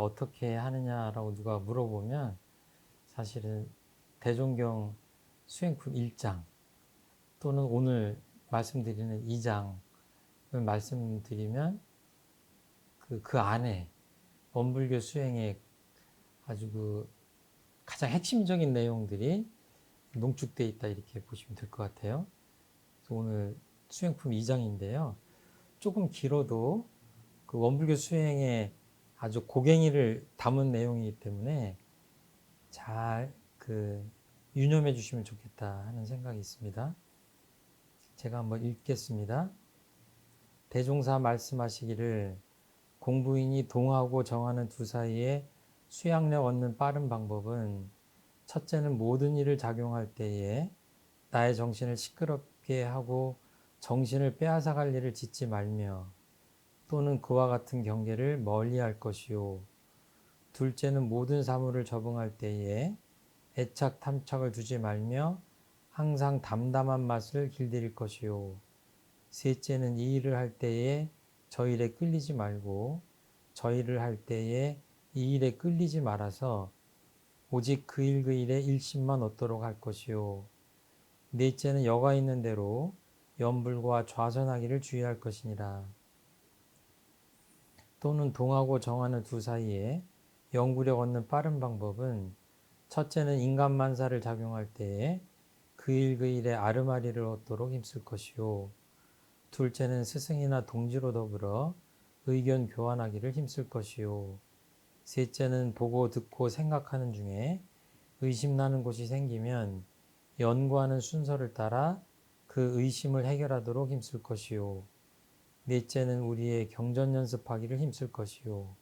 어떻게 하느냐라고 누가 물어보면 사실은 대종경 수행품 1장 또는 오늘 말씀드리는 2장을 말씀드리면 그 안에 원불교 수행의 아주 가장 핵심적인 내용들이 농축되어 있다 이렇게 보시면 될 것 같아요. 그래서 오늘 수행품 2장인데요. 조금 길어도 그 원불교 수행의 아주 고갱이를 담은 내용이기 때문에 잘 유념해 주시면 좋겠다 하는 생각이 있습니다. 제가 한번 읽겠습니다. 대종사 말씀하시기를 공부인이 동하고 정하는 두 사이에 수양력 얻는 빠른 방법은 첫째는 모든 일을 작용할 때에 나의 정신을 시끄럽게 하고 정신을 빼앗아갈 일을 짓지 말며 또는 그와 같은 경계를 멀리할 것이요. 둘째는 모든 사물을 적응할 때에 애착 탐착을 두지 말며 항상 담담한 맛을 길들일 것이요. 셋째는 이 일을 할 때에 저 일에 끌리지 말고 저 일을 할 때에 이 일에 끌리지 말아서 오직 그 일에 일심만 얻도록 할 것이요. 넷째는 여가 있는 대로 염불과 좌선하기를 주의할 것이니라. 또는 동하고 정하는 두 사이에 영구력 얻는 빠른 방법은 첫째는 인간만사를 작용할 때에 그 일에 아르마리를 얻도록 힘쓸 것이요. 둘째는 스승이나 동지로 더불어 의견 교환하기를 힘쓸 것이요. 셋째는 보고 듣고 생각하는 중에 의심나는 곳이 생기면 연구하는 순서를 따라 그 의심을 해결하도록 힘쓸 것이요. 넷째는 우리의 경전 연습하기를 힘쓸 것이요.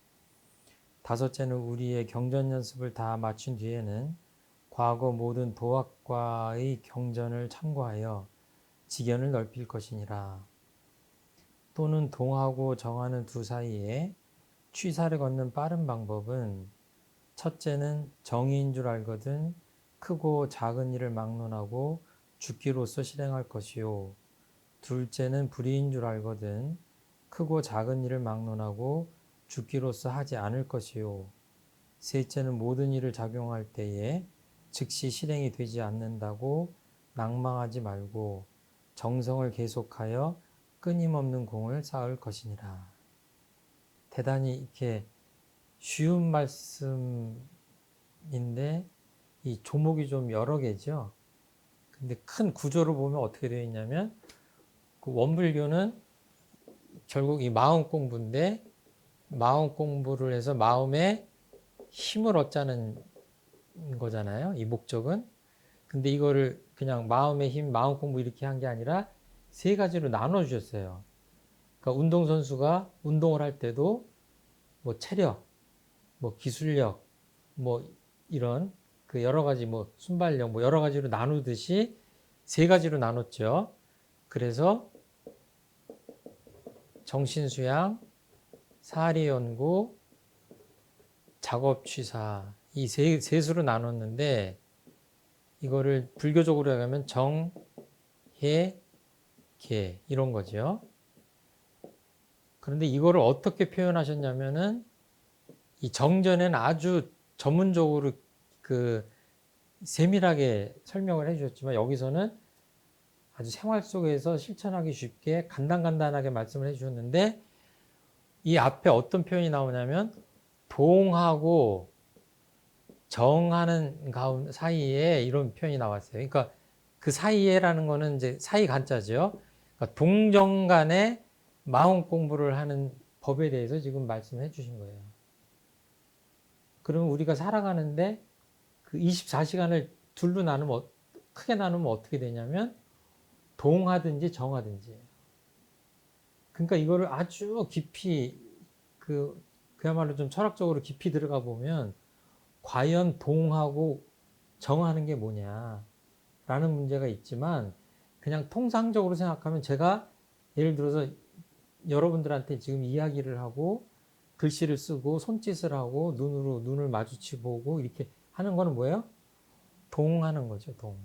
다섯째는 우리의 경전 연습을 다 마친 뒤에는 과거 모든 도학과의 경전을 참고하여 지견을 넓힐 것이니라. 또는 동하고 정하는 두 사이에 취사를 걷는 빠른 방법은 첫째는 정의인 줄 알거든 크고 작은 일을 막론하고 죽기로서 실행할 것이요. 둘째는 불의인 줄 알거든 크고 작은 일을 막론하고 죽기로서 하지 않을 것이요. 셋째는 모든 일을 작용할 때에 즉시 실행이 되지 않는다고 낭망하지 말고 정성을 계속하여 끊임없는 공을 쌓을 것이니라. 대단히 이렇게 쉬운 말씀인데 이 조목이 좀 여러 개죠. 근데 큰 구조를 보면 어떻게 되어 있냐면 그 원불교는 결국 이 마음 공부인데 마음 공부를 해서 마음에 힘을 얻자는 거잖아요. 이 목적은. 근데 이거를 그냥 마음의 힘, 마음 공부 이렇게 한 게 아니라 세 가지로 나눠 주셨어요. 그러니까 운동선수가 운동을 할 때도 뭐 체력, 뭐 기술력, 뭐 이런 그 여러 가지 뭐 순발력 뭐 여러 가지로 나누듯이 세 가지로 나눴죠. 그래서 정신수양, 사리연구, 작업취사 이 셋으로 나눴는데 이거를 불교적으로 하면 정, 해, 계 이런 거죠. 그런데 이거를 어떻게 표현하셨냐면은 이 정전에는 아주 전문적으로 세밀하게 설명을 해주셨지만 여기서는 아주 생활 속에서 실천하기 쉽게 간단하게 말씀을 해주셨는데 이 앞에 어떤 표현이 나오냐면 동하고 정하는 가운 사이에 이런 표현이 나왔어요. 그러니까 그 사이에라는 거는 이제 사이 간자죠. 그러니까 동정 간에 마음 공부를 하는 법에 대해서 지금 말씀해 주신 거예요. 그러면 우리가 살아가는데 그 24시간을 둘로 나누면 크게 나누면 어떻게 되냐면 동하든지 정하든지. 그러니까 이거를 아주 깊이 그야말로 좀 철학적으로 깊이 들어가 보면 과연 동하고 정하는 게 뭐냐라는 문제가 있지만 그냥 통상적으로 생각하면 제가 예를 들어서 여러분들한테 지금 이야기를 하고 글씨를 쓰고 손짓을 하고 눈을 마주치 보고 이렇게 하는 거는 뭐예요? 동하는 거죠, 동.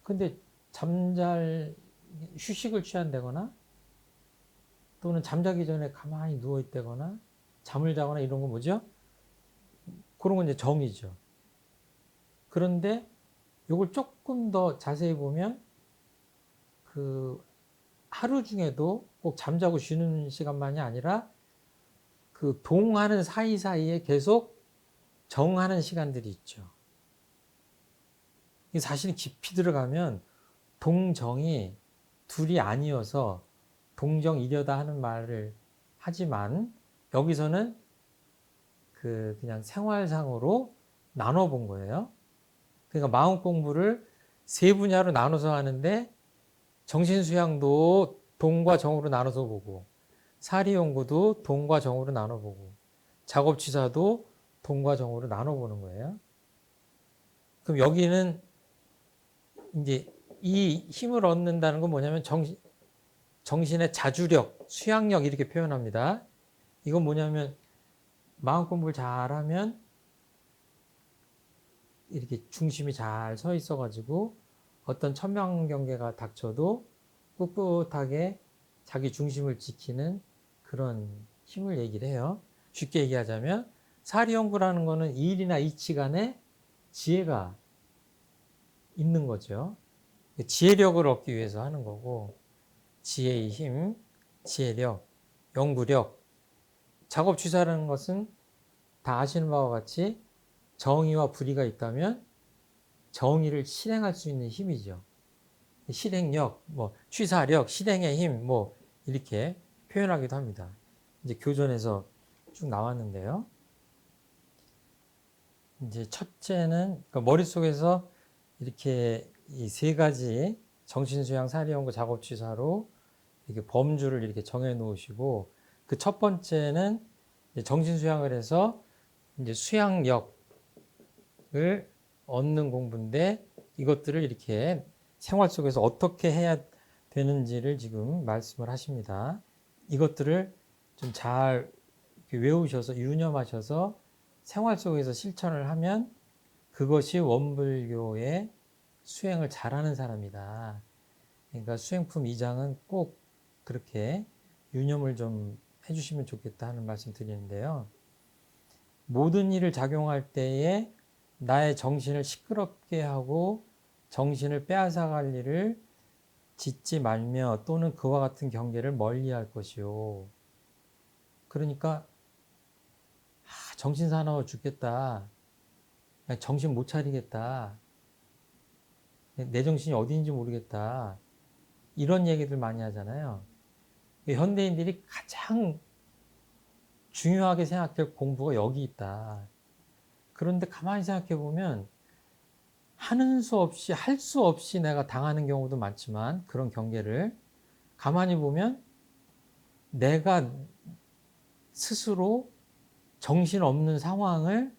근데 휴식을 취한다거나 또는 잠자기 전에 가만히 누워 있다거나 잠을 자거나 이런 거 뭐죠? 그런 건 이제 정이죠. 그런데 이걸 조금 더 자세히 보면 그 하루 중에도 꼭 잠자고 쉬는 시간만이 아니라 그 동하는 사이사이에 계속 정하는 시간들이 있죠. 사실 깊이 들어가면 동정이 둘이 아니어서 동정이려다 하는 말을 하지만 여기서는 그냥 생활상으로 나눠 본 거예요. 그러니까 마음 공부를 세 분야로 나눠서 하는데 정신수양도 동과 정으로 나눠서 보고 사리연구도 동과 정으로 나눠 보고 작업취사도 동과 정으로 나눠 보는 거예요. 그럼 여기는 이제 이 힘을 얻는다는 건 뭐냐면 정신의 자주력, 수양력 이렇게 표현합니다. 이건 뭐냐면 마음 공부를 잘하면 이렇게 중심이 잘 서 있어가지고 어떤 천명경계가 닥쳐도 꿋꿋하게 자기 중심을 지키는 그런 힘을 얘기를 해요. 쉽게 얘기하자면 사리연구라는 거는 일이나 이치 간에 지혜가 있는 거죠. 지혜력을 얻기 위해서 하는 거고 지혜의 힘, 지혜력, 연구력, 작업취사라는 것은 다 아시는 바와 같이 정의와 불의가 있다면 정의를 실행할 수 있는 힘이죠. 실행력, 취사력, 실행의 힘, 이렇게 표현하기도 합니다. 이제 교전에서 쭉 나왔는데요. 이제 첫째는 그러니까 머릿속에서 이렇게 이 세 가지 정신수양, 사리연구, 작업취사로 이렇게 범주를 이렇게 정해 놓으시고 그 첫 번째는 정신수양을 해서 이제 수양력을 얻는 공부인데 이것들을 이렇게 생활 속에서 어떻게 해야 되는지를 지금 말씀을 하십니다. 이것들을 좀 잘 외우셔서 유념하셔서 생활 속에서 실천을 하면 그것이 원불교의 수행을 잘하는 사람이다. 그러니까 수행품 2장은 꼭 그렇게 유념을 좀 해주시면 좋겠다 하는 말씀 드리는데요. 모든 일을 작용할 때에 나의 정신을 시끄럽게 하고 정신을 빼앗아갈 일을 짓지 말며 또는 그와 같은 경계를 멀리할 것이요. 그러니까 정신 사나워 죽겠다. 정신 못 차리겠다. 내 정신이 어디인지 모르겠다. 이런 얘기들 많이 하잖아요. 현대인들이 가장 중요하게 생각할 공부가 여기 있다. 그런데 가만히 생각해 보면 하는 수 없이 할 수 없이 내가 당하는 경우도 많지만 그런 경계를 가만히 보면 내가 스스로 정신없는 상황을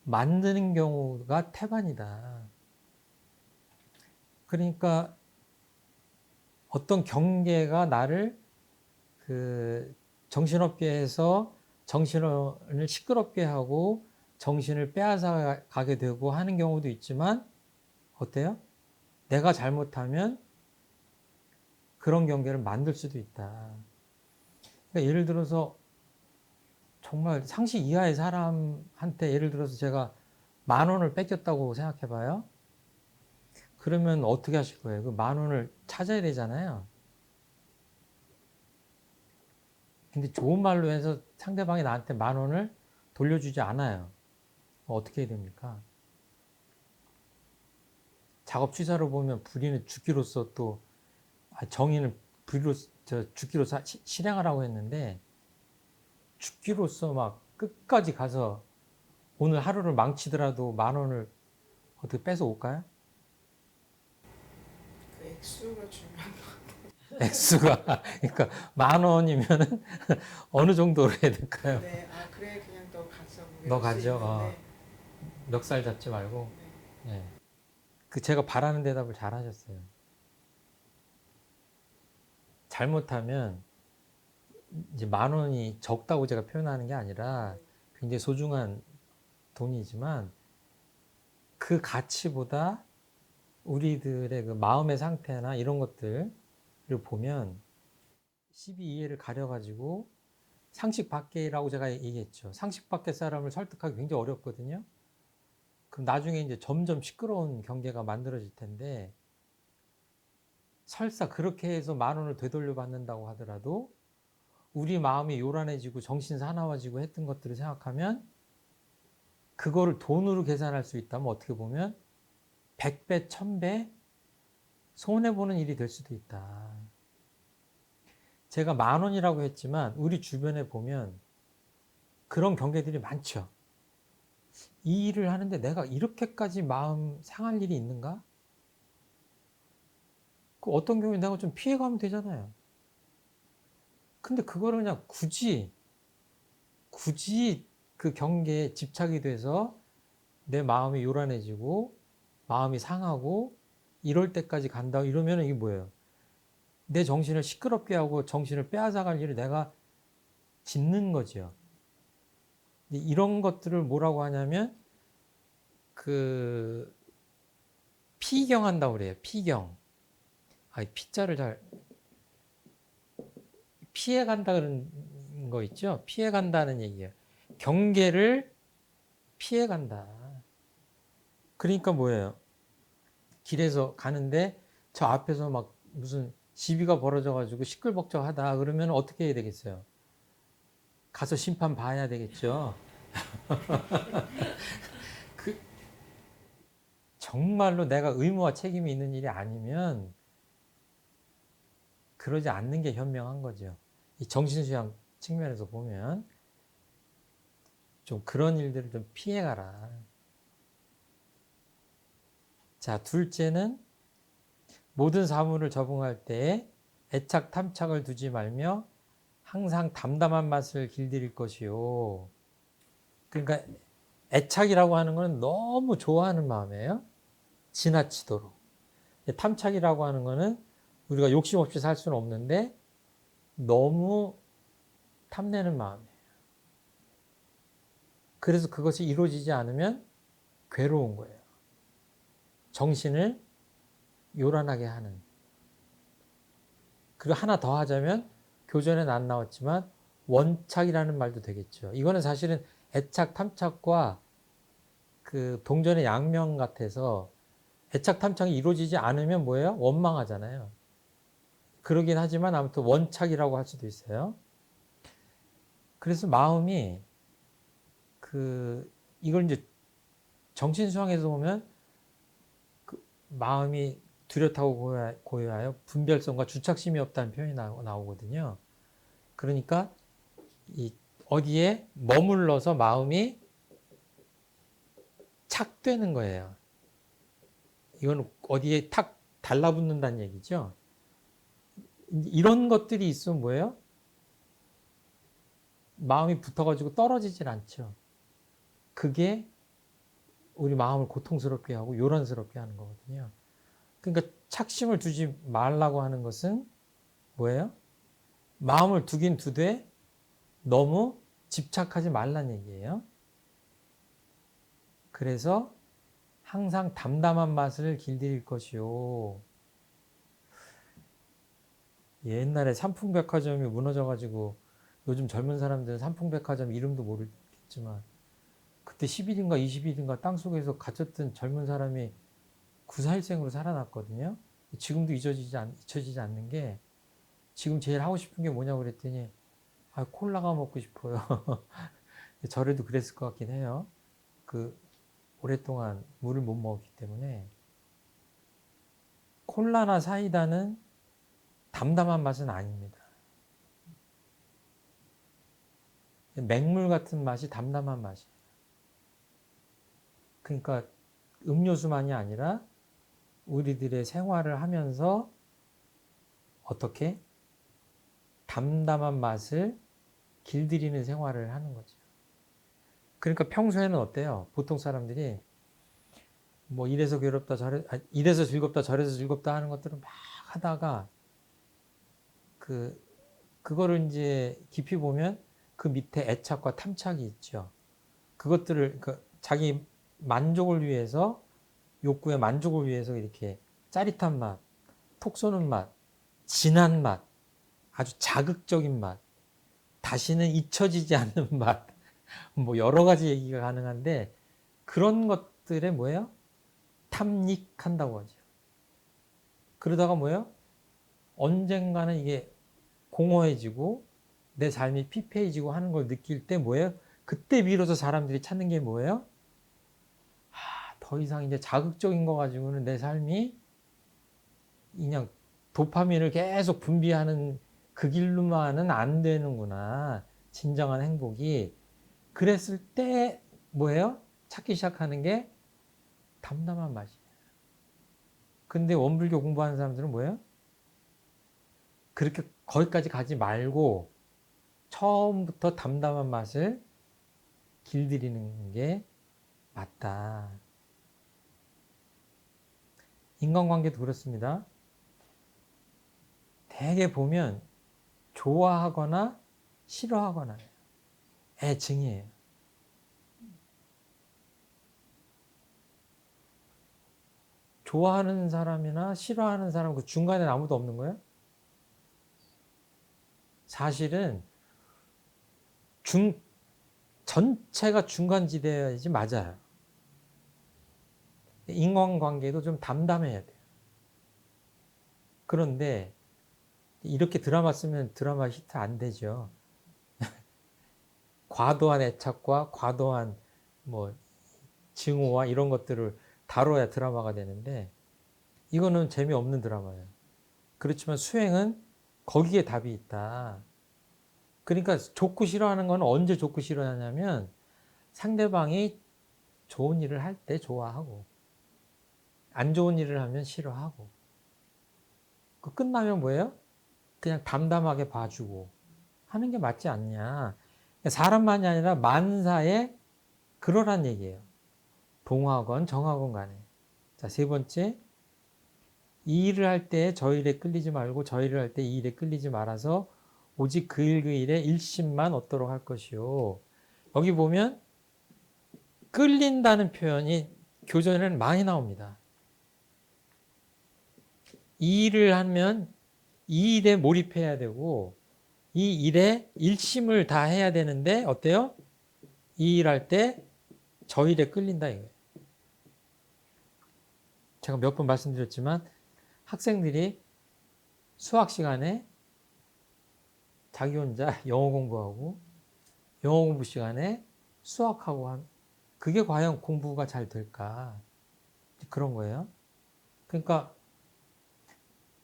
만드는 경우가 태반이다. 그러니까 어떤 경계가 나를 정신없게 해서 정신을 시끄럽게 하고 정신을 빼앗아 가게 되고 하는 경우도 있지만 어때요? 내가 잘못하면 그런 경계를 만들 수도 있다. 그러니까 예를 들어서 정말 상식 이하의 사람한테 예를 들어서 제가 10,000원을 뺏겼다고 생각해 봐요. 그러면 어떻게 하실 거예요? 그 10,000원을 찾아야 되잖아요. 근데 좋은 말로 해서 상대방이 나한테 10,000원을 돌려주지 않아요. 어떻게 해야 됩니까? 작업 취사로 보면 불의는 죽기로서 또 정의는 불의로 죽기로 실행하라고 했는데 죽기로서 막 끝까지 가서 오늘 하루를 망치더라도 10,000원을 어떻게 뺏어 올까요? 그 액수가 중요한 것 같아요. 액수가 그러니까 10,000원이면은 어느 정도로 해야 될까요? 네, 그래 그냥 너 가져. 너 가져. 네, 멱살 잡지 말고. 네. 예. 제가 바라는 대답을 잘 하셨어요. 잘못하면 이제 10,000원이 적다고 제가 표현하는 게 아니라 굉장히 소중한 돈이지만 그 가치보다 우리들의 그 마음의 상태나 이런 것들을 보면 12이해를 가려가지고 상식 밖이라고 제가 얘기했죠. 상식 밖의 사람을 설득하기 굉장히 어렵거든요. 그럼 나중에 이제 점점 시끄러운 경계가 만들어질 텐데, 설사 그렇게 해서 10,000원을 되돌려 받는다고 하더라도 우리 마음이 요란해지고 정신 사나워지고 했던 것들을 생각하면 그거를 돈으로 계산할 수 있다면 어떻게 보면 100배, 1000배 손해보는 일이 될 수도 있다. 제가 10,000원이라고 했지만 우리 주변에 보면 그런 경계들이 많죠. 이 일을 하는데 내가 이렇게까지 마음 상할 일이 있는가? 그 어떤 경우에 내가 좀 피해가면 되잖아요. 근데 그거를 그냥 굳이 그 경계에 집착이 돼서 내 마음이 요란해지고 마음이 상하고 이럴 때까지 간다 이러면 이게 뭐예요? 내 정신을 시끄럽게 하고 정신을 빼앗아갈 일을 내가 짓는 거죠. 이런 것들을 뭐라고 하냐면 그 피경한다고 그래요. 피경. 피자를 잘 피해간다 그런 거 있죠. 피해간다는 얘기예요. 경계를 피해간다. 그러니까 뭐예요? 길에서 가는데 저 앞에서 막 무슨 시비가 벌어져가지고 시끌벅적하다 그러면 어떻게 해야 되겠어요? 가서 심판 봐야 되겠죠. 그 정말로 내가 의무와 책임이 있는 일이 아니면 그러지 않는 게 현명한 거죠. 이 정신수양 측면에서 보면 좀 그런 일들을 좀 피해가라. 자, 둘째는 모든 사물을 적응할 때 애착 탐착을 두지 말며 항상 담담한 맛을 길들일 것이요. 그러니까 애착이라고 하는 건 너무 좋아하는 마음이에요. 지나치도록. 탐착이라고 하는 거는 우리가 욕심 없이 살 수는 없는데 너무 탐내는 마음이에요. 그래서 그것이 이루어지지 않으면 괴로운 거예요. 정신을 요란하게 하는. 그리고 하나 더 하자면 교전에는 안 나왔지만 원착이라는 말도 되겠죠. 이거는 사실은 애착, 탐착과 그 동전의 양면 같아서 애착, 탐착이 이루어지지 않으면 뭐예요? 원망하잖아요. 그러긴 하지만 아무튼 원착이라고 할 수도 있어요. 그래서 마음이 이걸 이제 정신수양에서 보면 그 마음이 뚜렷하고 고요하여 분별성과 주착심이 없다는 표현이 나오거든요. 그러니까 어디에 머물러서 마음이 착되는 거예요. 이건 어디에 탁 달라붙는다는 얘기죠. 이런 것들이 있으면 뭐예요? 마음이 붙어가지고 떨어지질 않죠. 그게 우리 마음을 고통스럽게 하고 요란스럽게 하는 거거든요. 그러니까 착심을 두지 말라고 하는 것은 뭐예요? 마음을 두긴 두되 너무 집착하지 말란 얘기예요. 그래서 항상 담담한 맛을 길들일 것이요. 옛날에 삼풍백화점이 무너져가지고 요즘 젊은 사람들은 삼풍백화점 이름도 모르겠지만 그때 10일인가 20일인가 땅속에서 갇혔던 젊은 사람이 94일생으로 살아났거든요. 지금도 잊혀지지 않는 게 지금 제일 하고 싶은 게 뭐냐고 그랬더니 콜라가 먹고 싶어요. 저래도 그랬을 것 같긴 해요. 오랫동안 물을 못 먹었기 때문에. 콜라나 사이다는 담담한 맛은 아닙니다. 맹물 같은 맛이 담담한 맛이에요. 그러니까 음료수만이 아니라 우리들의 생활을 하면서 어떻게 담담한 맛을 길들이는 생활을 하는 거죠. 그러니까 평소에는 어때요? 보통 사람들이 뭐 이래서 괴롭다 이래서 즐겁다 저래서 즐겁다 하는 것들을 막 하다가 그거를 이제 깊이 보면 그 밑에 애착과 탐착이 있죠. 그것들을 자기 만족을 위해서 욕구의 만족을 위해서 이렇게 짜릿한 맛, 톡 쏘는 맛, 진한 맛, 아주 자극적인 맛, 다시는 잊혀지지 않는 맛, 뭐 여러 가지 얘기가 가능한데 그런 것들에 뭐예요? 탐닉한다고 하죠. 그러다가 뭐예요? 언젠가는 이게 공허해지고 내 삶이 피폐해지고 하는 걸 느낄 때 뭐예요? 그때 비로소 사람들이 찾는 게 뭐예요? 더 이상 이제 자극적인 거 가지고는 내 삶이 그냥 도파민을 계속 분비하는 그 길로만은 안 되는구나. 진정한 행복이. 그랬을 때 뭐예요? 찾기 시작하는 게 담담한 맛이에요. 근데 원불교 공부하는 사람들은 뭐예요? 그렇게 거기까지 가지 말고 처음부터 담담한 맛을 길들이는 게 맞다. 인간관계도 그렇습니다. 대개 보면 좋아하거나 싫어하거나 애증이에요. 좋아하는 사람이나 싫어하는 사람 그 중간에 아무도 없는 거예요? 사실은 전체가 중간지대여야지 맞아요. 인간관계도 좀 담담해야 돼요. 그런데 이렇게 드라마 쓰면 드라마 히트 안 되죠. 과도한 애착과 과도한 뭐 증오와 이런 것들을 다뤄야 드라마가 되는데 이거는 재미없는 드라마예요. 그렇지만 수행은 거기에 답이 있다. 그러니까 좋고 싫어하는 건 언제 좋고 싫어하냐면 상대방이 좋은 일을 할 때 좋아하고 안 좋은 일을 하면 싫어하고 그 끝나면 뭐예요? 그냥 담담하게 봐주고 하는 게 맞지 않냐. 사람만이 아니라 만사에 그러란 얘기예요. 동하건 정하건 간에. 자, 세 번째. 이 일을 할 때 저 일에 끌리지 말고 저 일을 할 때 이 일에 끌리지 말아서 오직 그 일 그 일에 일심만 얻도록 할 것이요. 여기 보면 끌린다는 표현이 교전에는 많이 나옵니다. 이 일을 하면 이 일에 몰입해야 되고 이 일에 일심을 다 해야 되는데 어때요? 이 일 할 때 저 일에 끌린다 이거예요. 제가 몇 번 말씀드렸지만 학생들이 수학 시간에 자기 혼자 영어 공부하고 영어 공부 시간에 수학하고 한 그게 과연 공부가 잘 될까? 그런 거예요. 그러니까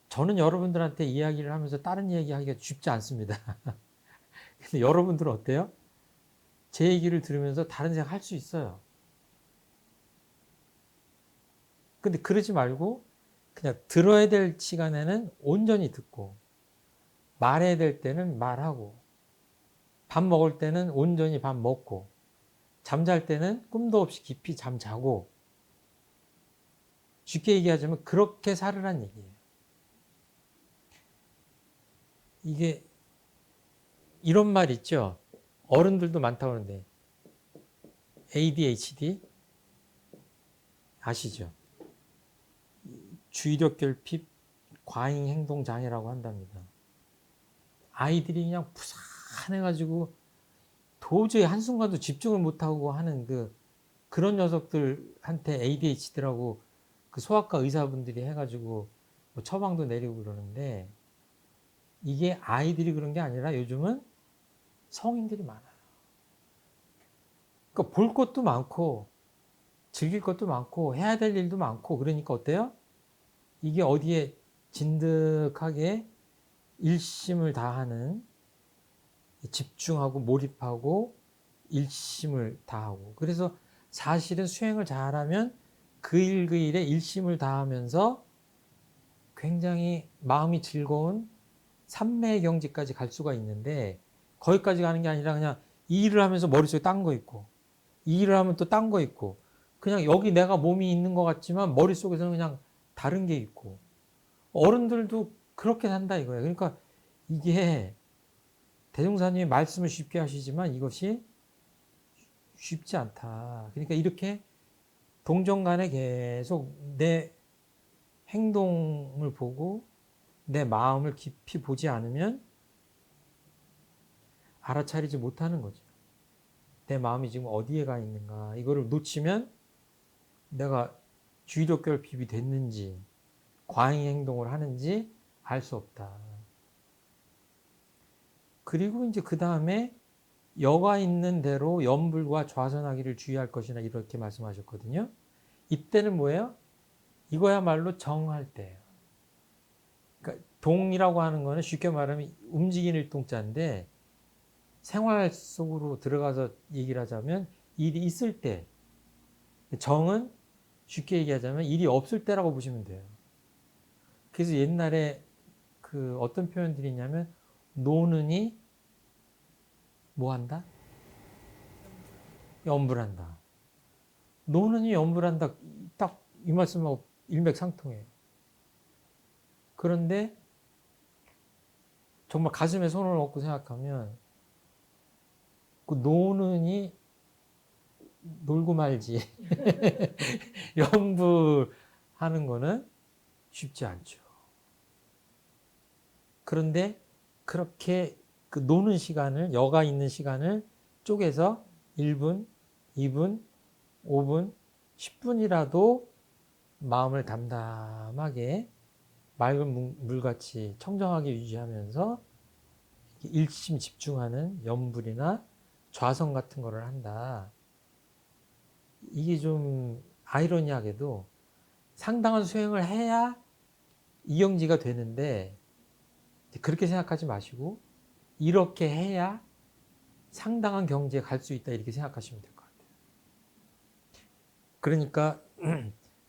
저는 여러분들한테 이야기를 하면서 다른 얘기하기가 쉽지 않습니다. 근데 여러분들은 어때요? 제 얘기를 들으면서 다른 생각 할 수 있어요. 근데 그러지 말고 그냥 들어야 될 시간에는 온전히 듣고 말해야 될 때는 말하고 밥 먹을 때는 온전히 밥 먹고 잠잘 때는 꿈도 없이 깊이 잠자고 쉽게 얘기하자면 그렇게 살으란 얘기예요. 이게 이런 말 있죠. 어른들도 많다고 하는데 ADHD 아시죠? 주의력 결핍 과잉 행동 장애라고 한답니다. 아이들이 그냥 부산해가지고 도저히 한순간도 집중을 못하고 하는 그런 녀석들한테 ADHD라고 그 소아과 의사분들이 해가지고 뭐 처방도 내리고 그러는데 이게 아이들이 그런 게 아니라 요즘은 성인들이 많아요. 그러니까 볼 것도 많고 즐길 것도 많고 해야 될 일도 많고 그러니까 어때요? 이게 어디에 진득하게 일심을 다하는 집중하고 몰입하고 일심을 다하고 그래서 사실은 수행을 잘하면 그 일 그 일에 일심을 다하면서 굉장히 마음이 즐거운 삼昧 경지까지 갈 수가 있는데 거기까지 가는 게 아니라 그냥 이 일을 하면서 머릿속에 딴 거 있고 이 일을 하면 또 딴 거 있고 그냥 여기 내가 몸이 있는 것 같지만 머릿속에서는 그냥 다른 게 있고 어른들도 그렇게 산다 이거예요. 그러니까 이게 대종사님이 말씀을 쉽게 하시지만 이것이 쉽지 않다. 그러니까 이렇게 동정간에 계속 내 행동을 보고 내 마음을 깊이 보지 않으면 알아차리지 못하는 거죠. 내 마음이 지금 어디에 가 있는가. 이거를 놓치면 내가 주의력결핍이 됐는지 과잉 행동을 하는지 알 수 없다. 그리고 이제 그 다음에 여가 있는 대로 염불과 좌선하기를 주의할 것이나 이렇게 말씀하셨거든요. 이때는 뭐예요? 이거야말로 정할 때예요. 그러니까 동이라고 하는 거는 쉽게 말하면 움직이는 일동자인데 생활 속으로 들어가서 얘기를 하자면 일이 있을 때, 정은 쉽게 얘기하자면 일이 없을 때라고 보시면 돼요. 그래서 옛날에 그 어떤 표현들이 있냐면 노는이 뭐 한다? 염불한다. 노는이 염불한다. 딱 이 말씀하고 일맥상통해요. 그런데 정말 가슴에 손을 얹고 생각하면 그 노는이 놀고 말지 염불하는 거는 쉽지 않죠. 그런데 그렇게 그 노는 시간을, 여가 있는 시간을 쪼개서 1분, 2분, 5분, 10분이라도 마음을 담담하게 맑은 물같이 청정하게 유지하면서 일심 집중하는 염불이나 좌선 같은 거를 한다. 이게 좀 아이러니하게도 상당한 수행을 해야 이영지가 되는데 그렇게 생각하지 마시고 이렇게 해야 상당한 경지에 갈 수 있다 이렇게 생각하시면 될 것 같아요. 그러니까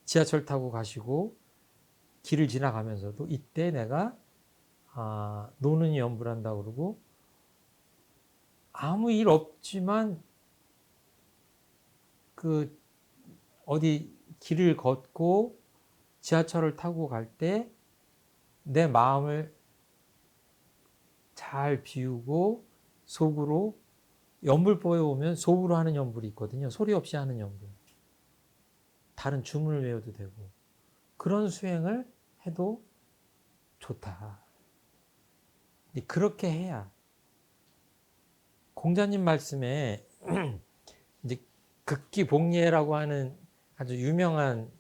지하철 타고 가시고 길을 지나가면서도 이때 내가 노는이 염불한다 그러고 아무 일 없지만 그 어디 길을 걷고 지하철을 타고 갈 때 내 마음을 잘 비우고 속으로 염불법에 보면 속으로 하는 염불이 있거든요. 소리 없이 하는 염불. 다른 주문을 외워도 되고 그런 수행을 해도 좋다. 그렇게 해야 공자님 말씀에 이제 극기복례라고 하는 아주 유명한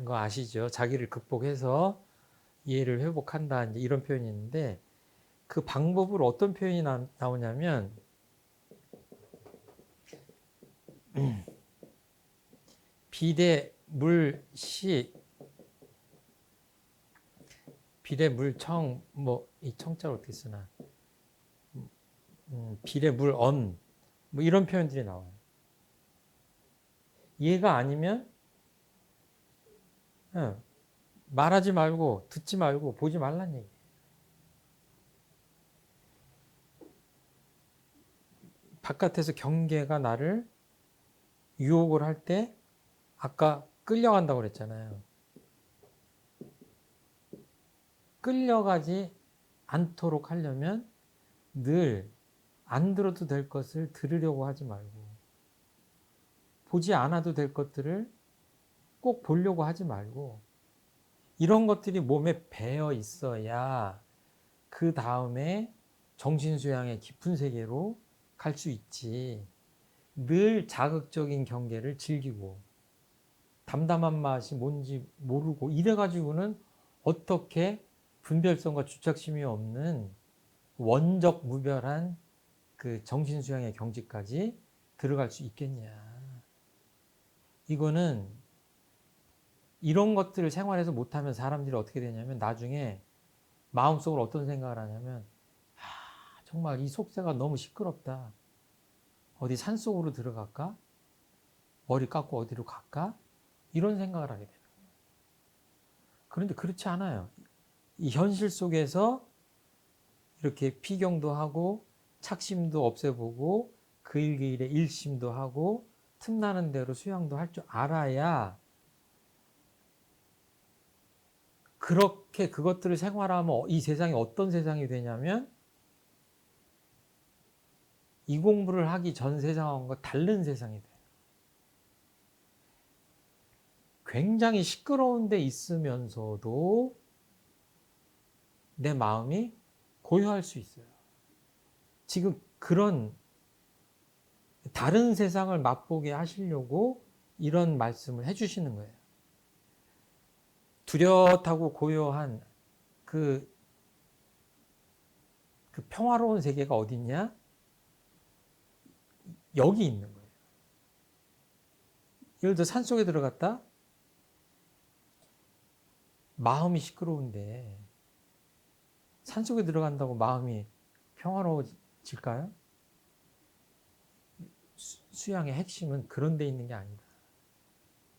거 아시죠? 자기를 극복해서 이해를 회복한다 이제 이런 표현이 있는데 그 방법으로 어떤 표현이 나오냐면 비대물시 비례물청 뭐 이 청자를 어떻게 쓰나 비례물언 뭐 이런 표현들이 나와요. 얘가 아니면 말하지 말고 듣지 말고 보지 말란 얘기예요. 바깥에서 경계가 나를 유혹을 할 때 아까 끌려간다고 그랬잖아요. 끌려가지 않도록 하려면 늘 안 들어도 될 것을 들으려고 하지 말고 보지 않아도 될 것들을 꼭 보려고 하지 말고 이런 것들이 몸에 배어 있어야 그 다음에 정신수양의 깊은 세계로 갈 수 있지. 늘 자극적인 경계를 즐기고 담담한 맛이 뭔지 모르고 이래가지고는 어떻게 분별성과 주착심이 없는 원적 무별한 그 정신수양의 경지까지 들어갈 수 있겠냐. 이거는 이런 것들을 생활에서 못하면 사람들이 어떻게 되냐면 나중에 마음속으로 어떤 생각을 하냐면 정말 이 속세가 너무 시끄럽다. 어디 산속으로 들어갈까? 머리 깎고 어디로 갈까? 이런 생각을 하게 되는 거예요. 그런데 그렇지 않아요. 이 현실 속에서 이렇게 피경도 하고 착심도 없애보고 그 일 그 일에 일심도 하고 틈나는 대로 수양도 할 줄 알아야 그렇게 그것들을 생활하면 이 세상이 어떤 세상이 되냐면 이 공부를 하기 전 세상과 다른 세상이 돼요. 굉장히 시끄러운 데 있으면서도 내 마음이 고요할 수 있어요. 지금 그런 다른 세상을 맛보게 하시려고 이런 말씀을 해주시는 거예요. 뚜렷하고 고요한 그 평화로운 세계가 어딨냐? 여기 있는 거예요. 예를 들어 산속에 들어갔다? 마음이 시끄러운데 산속에 들어간다고 마음이 평화로워질까요? 수양의 핵심은 그런 데 있는 게 아니다.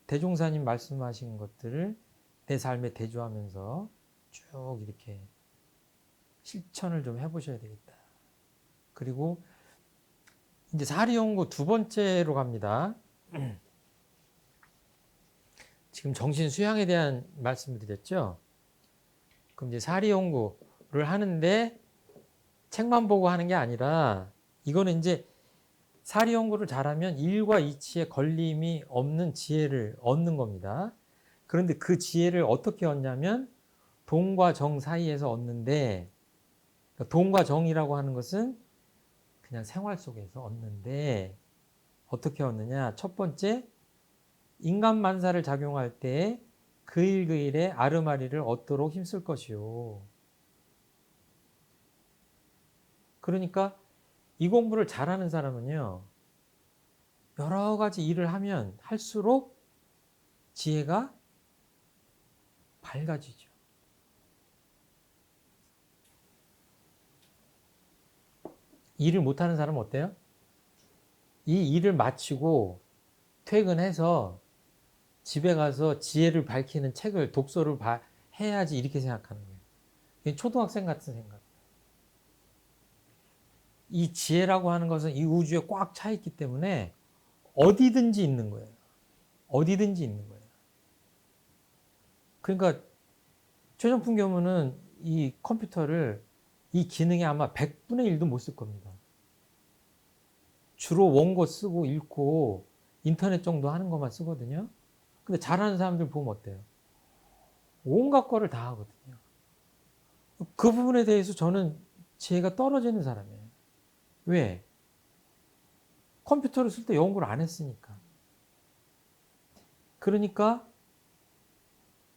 대종사님 말씀하신 것들을 내 삶에 대조하면서 쭉 이렇게 실천을 좀 해보셔야 되겠다. 그리고 이제 사리연구 두 번째로 갑니다. 지금 정신 수양에 대한 말씀을 드렸죠. 그럼 이제 사리연구를 하는데 책만 보고 하는 게 아니라 이거는 이제 사리연구를 잘하면 일과 이치에 걸림이 없는 지혜를 얻는 겁니다. 그런데 그 지혜를 어떻게 얻냐면 동과 정 사이에서 얻는데, 동과 정이라고 하는 것은 그냥 생활 속에서 얻는데 어떻게 얻느냐? 첫 번째, 인간 만사를 작용할 때 그 일 그 일에 아르마리를 얻도록 힘쓸 것이요. 그러니까 이 공부를 잘하는 사람은요, 여러 가지 일을 하면 할수록 지혜가 밝아지죠. 일을 못하는 사람은 어때요? 이 일을 마치고 퇴근해서 집에 가서 지혜를 밝히는 책을, 독서를 해야지 이렇게 생각하는 거예요. 이게 초등학생 같은 생각. 이 지혜라고 하는 것은 이 우주에 꽉 차 있기 때문에 어디든지 있는 거예요. 어디든지 있는 거예요. 그러니까 최종품 교무는 이 컴퓨터를 이 기능에 아마 100분의 1도 못 쓸 겁니다. 주로 원고 쓰고 읽고 인터넷 정도 하는 것만 쓰거든요. 근데 잘하는 사람들 보면 어때요? 온갖 거를 다 하거든요. 그 부분에 대해서 저는 지혜가 떨어지는 사람이에요. 왜? 컴퓨터를 쓸 때 연구를 안 했으니까. 그러니까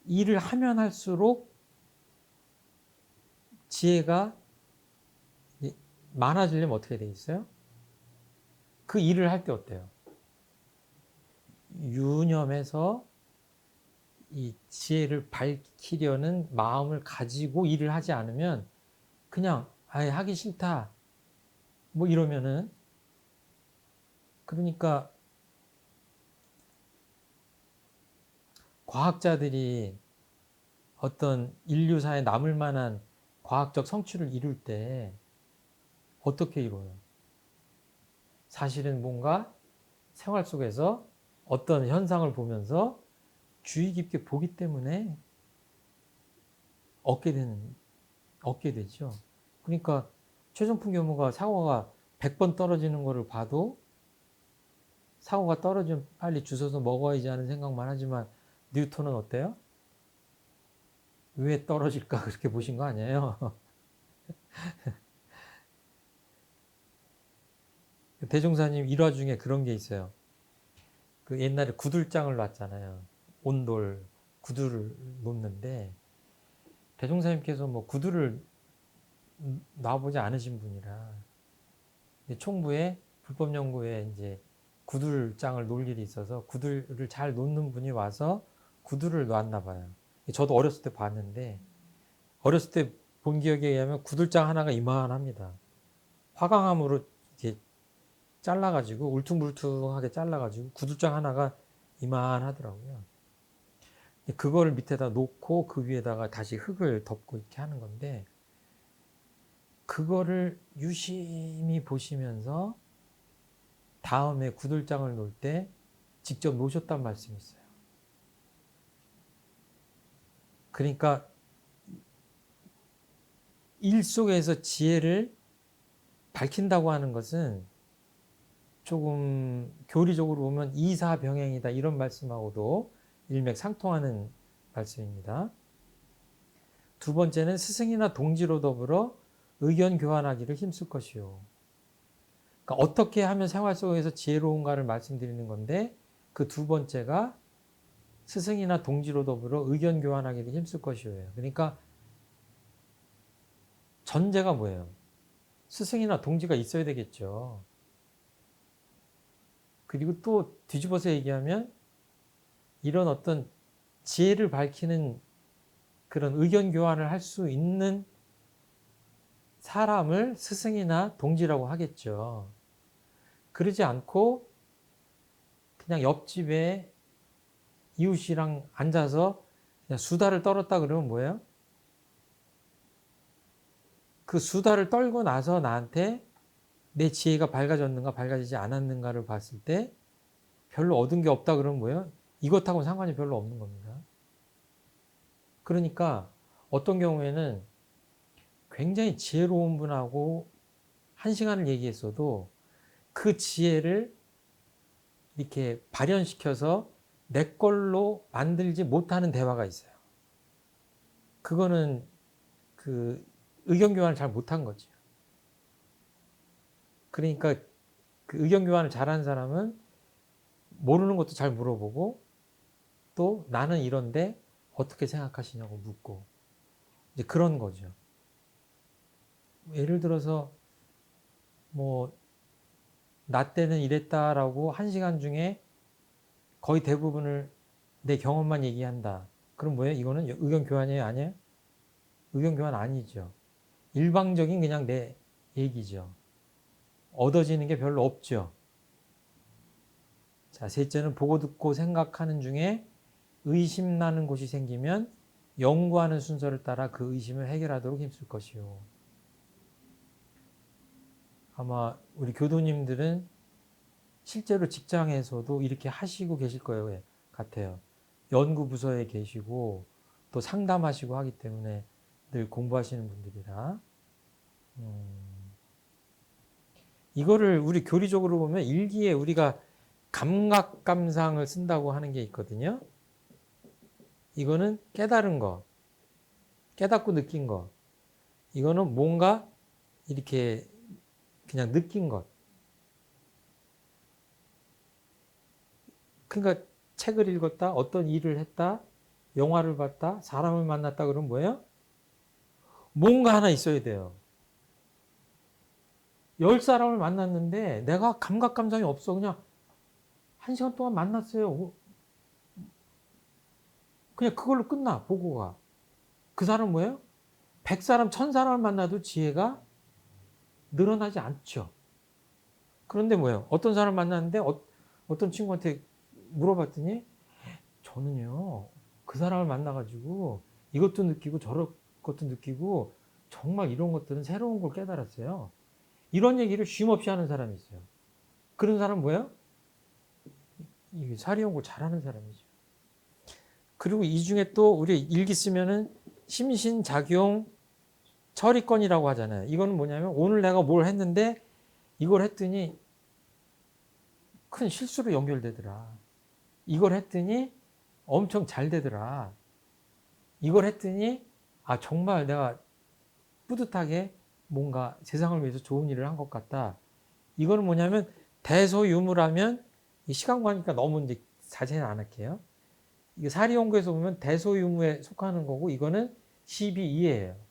일을 하면 할수록 지혜가 많아지려면 어떻게 돼 있어요? 그 일을 할 때 어때요? 유념해서 이 지혜를 밝히려는 마음을 가지고 일을 하지 않으면 그냥 아예 하기 싫다 뭐 이러면은, 그러니까 과학자들이 어떤 인류사에 남을 만한 과학적 성취를 이룰 때 어떻게 이뤄요? 사실은 뭔가 생활 속에서 어떤 현상을 보면서 주의 깊게 보기 때문에 얻게 되죠. 그러니까 최종품 교무가 사고가 100번 떨어지는 거를 봐도 사고가 떨어지면 빨리 주워서 먹어야지 하는 생각만 하지만, 뉴턴은 어때요? 왜 떨어질까 그렇게 보신 거 아니에요? 대종사님 일화 중에 그런 게 있어요. 그 옛날에 구들장을 놨잖아요. 온돌 구두를 놓는데 대종사님께서 뭐 구두를 놔보지 않으신 분이라 총부에 불법 연구에 이제 구들장을 놓을 일이 있어서 구들을 잘 놓는 분이 와서 구들을 놨나 봐요. 저도 어렸을 때 봤는데, 어렸을 때 본 기억에 의하면 구들장 하나가 이만합니다. 화강암으로 이렇게 잘라가지고 울퉁불퉁하게 잘라가지고 구들장 하나가 이만하더라고요. 그거를 밑에다 놓고 그 위에다가 다시 흙을 덮고 이렇게 하는 건데, 그거를 유심히 보시면서 다음에 구들장을 놓을 때 직접 놓으셨단 말씀이 있어요. 그러니까 일 속에서 지혜를 밝힌다고 하는 것은 조금 교리적으로 보면 이사병행이다 이런 말씀하고도 일맥상통하는 말씀입니다. 두 번째는 스승이나 동지로 더불어 의견 교환하기를 힘쓸 것이요. 그러니까 어떻게 하면 생활 속에서 지혜로운가를 말씀드리는 건데 그 두 번째가 스승이나 동지로 더불어 의견 교환하게 되 힘쓸 것이에요. 그러니까 전제가 뭐예요? 스승이나 동지가 있어야 되겠죠. 그리고 또 뒤집어서 얘기하면 이런 어떤 지혜를 밝히는 그런 의견 교환을 할 수 있는 사람을 스승이나 동지라고 하겠죠. 그러지 않고 그냥 옆집에 이웃이랑 앉아서 그냥 수다를 떨었다 그러면 뭐예요? 그 수다를 떨고 나서 나한테 내 지혜가 밝아졌는가 밝아지지 않았는가를 봤을 때 별로 얻은 게 없다 그러면 뭐예요? 이것하고는 상관이 별로 없는 겁니다. 그러니까 어떤 경우에는 굉장히 지혜로운 분하고 한 시간을 얘기했어도 그 지혜를 이렇게 발현시켜서 내 걸로 만들지 못하는 대화가 있어요. 그거는 그 의견 교환을 잘 못한 거죠. 그러니까 그 의견 교환을 잘하는 사람은 모르는 것도 잘 물어보고 또 나는 이런데 어떻게 생각하시냐고 묻고 이제 그런 거죠. 예를 들어서 뭐 나 때는 이랬다라고 한 시간 중에 거의 대부분을 내 경험만 얘기한다. 그럼 뭐예요? 이거는 의견 교환이에요? 아니에요? 의견 교환 아니죠. 일방적인 그냥 내 얘기죠. 얻어지는 게 별로 없죠. 자, 셋째는 보고 듣고 생각하는 중에 의심나는 곳이 생기면 연구하는 순서를 따라 그 의심을 해결하도록 힘쓸 것이요. 아마 우리 교도님들은 실제로 직장에서도 이렇게 하시고 계실 거예요. 같아요. 연구부서에 계시고 또 상담하시고 하기 때문에 늘 공부하시는 분들이라. 이거를 우리 교리적으로 보면 일기에 우리가 감각감상을 쓴다고 하는 게 있거든요. 이거는 깨달은 거, 깨닫고 느낀 거. 이거는 뭔가 이렇게 그냥 느낀 것. 그러니까 책을 읽었다, 어떤 일을 했다, 영화를 봤다, 사람을 만났다 그러면 뭐예요? 뭔가 하나 있어야 돼요. 10사람을 만났는데 내가 감각 감상이 없어. 그냥 1시간 동안 만났어요. 그냥 그걸로 끝나, 보고가. 그 사람 뭐예요? 100사람, 1000사람을 만나도 지혜가 늘어나지 않죠. 그런데 뭐예요? 어떤 사람 만났는데 어떤 친구한테 물어봤더니 저는요, 그 사람을 만나가지고 이것도 느끼고 저런 것도 느끼고 정말 이런 것들은 새로운 걸 깨달았어요. 이런 얘기를 쉼없이 하는 사람이 있어요. 그런 사람 뭐예요? 사리 연구 잘하는 사람이죠. 그리고 이 중에 또 우리 일기 쓰면은 심신작용 처리권이라고 하잖아요. 이거는 뭐냐면 오늘 내가 뭘 했는데 이걸 했더니 큰 실수로 연결되더라. 이걸 했더니 엄청 잘 되더라. 이걸 했더니 아 정말 내가 뿌듯하게 뭔가 세상을 위해서 좋은 일을 한 것 같다. 이거는 뭐냐면 대소유무라면 시간 관계가 너무 이제 자세히는 안 할게요. 이게 사리연구에서 보면 대소유무에 속하는 거고 이거는 12이에요.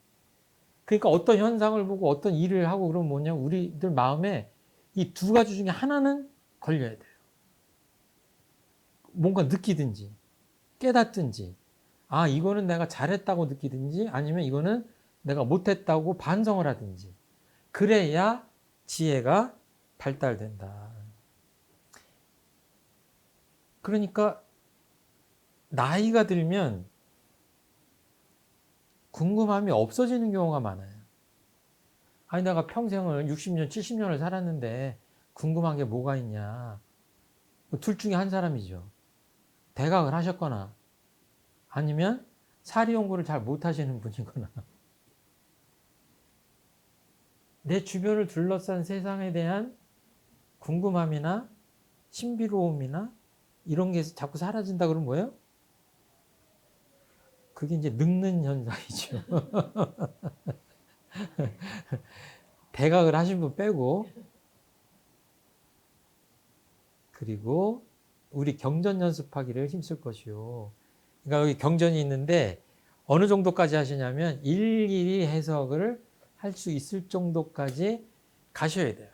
그러니까 어떤 현상을 보고 어떤 일을 하고 그러면 뭐냐 우리들 마음에 이 두 가지 중에 하나는 걸려야 돼요. 뭔가 느끼든지 깨닫든지 아 이거는 내가 잘했다고 느끼든지 아니면 이거는 내가 못했다고 반성을 하든지 그래야 지혜가 발달된다. 그러니까 나이가 들면 궁금함이 없어지는 경우가 많아요. 아니 내가 평생을 60년, 70년을 살았는데 궁금한 게 뭐가 있냐. 둘 중에 한 사람이죠. 대각을 하셨거나 아니면 사리 연구를 잘 못하시는 분이거나 내 주변을 둘러싼 세상에 대한 궁금함이나 신비로움이나 이런 게 자꾸 사라진다 그러면 뭐예요? 그게 이제 늙는 현상이죠. 대각을 하신 분 빼고 그리고 우리 경전 연습하기를 힘쓸 것이요. 그러니까 여기 경전이 있는데 어느 정도까지 하시냐면 일일이 해석을 할 수 있을 정도까지 가셔야 돼요.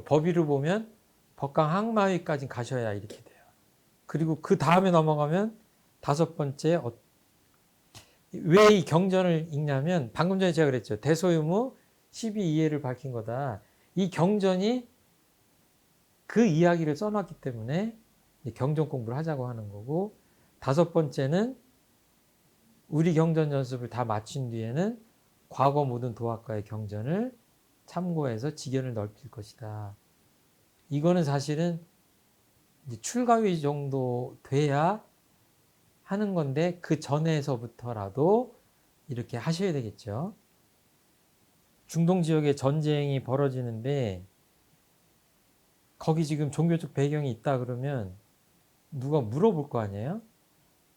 법의를 보면 법강 항마위까지 가셔야 이렇게 돼요. 그리고 그 다음에 넘어가면 다섯 번째, 왜 이 경전을 읽냐면 방금 전에 제가 그랬죠. 대소유무 12이해를 밝힌 거다. 이 경전이 그 이야기를 써놨기 때문에 경전 공부를 하자고 하는 거고, 다섯 번째는 우리 경전 연습을 다 마친 뒤에는 과거 모든 도학가의 경전을 참고해서 지견을 넓힐 것이다. 이거는 사실은 이제 출가위 정도 돼야 하는 건데 그 전에서부터라도 이렇게 하셔야 되겠죠. 중동 지역에 전쟁이 벌어지는데 거기 지금 종교적 배경이 있다 그러면 누가 물어볼 거 아니에요?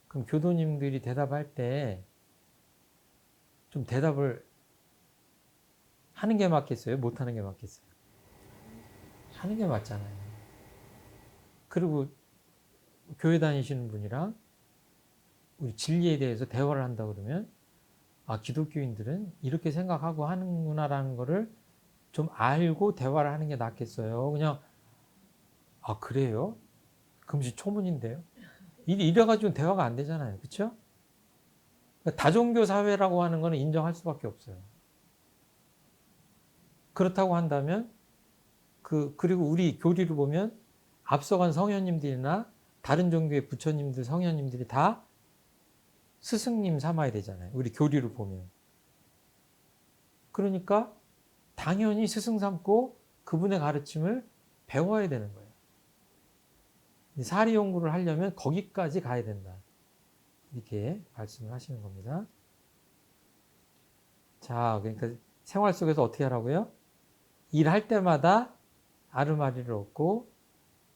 그럼 교도님들이 대답할 때 좀 대답을 하는 게 맞겠어요? 못 하는 게 맞겠어요? 하는 게 맞잖아요. 그리고 교회 다니시는 분이랑 우리 진리에 대해서 대화를 한다 그러면 아, 기독교인들은 이렇게 생각하고 하는구나라는 거를 좀 알고 대화를 하는 게 낫겠어요. 그냥 아, 그래요? 금시초문인데요. 이래가지고 대화가 안 되잖아요. 그렇죠? 다종교 사회라고 하는 거는 인정할 수밖에 없어요. 그렇다고 한다면 그리고 우리 교리를 보면 앞서간 성현님들이나 다른 종교의 부처님들, 성현님들이 다 스승님 삼아야 되잖아요. 우리 교리를 보면. 그러니까 당연히 스승 삼고 그분의 가르침을 배워야 되는 거예요. 사리 연구를 하려면 거기까지 가야 된다. 이렇게 말씀을 하시는 겁니다. 자, 그러니까 생활 속에서 어떻게 하라고요? 일할 때마다 아르마리를 얻고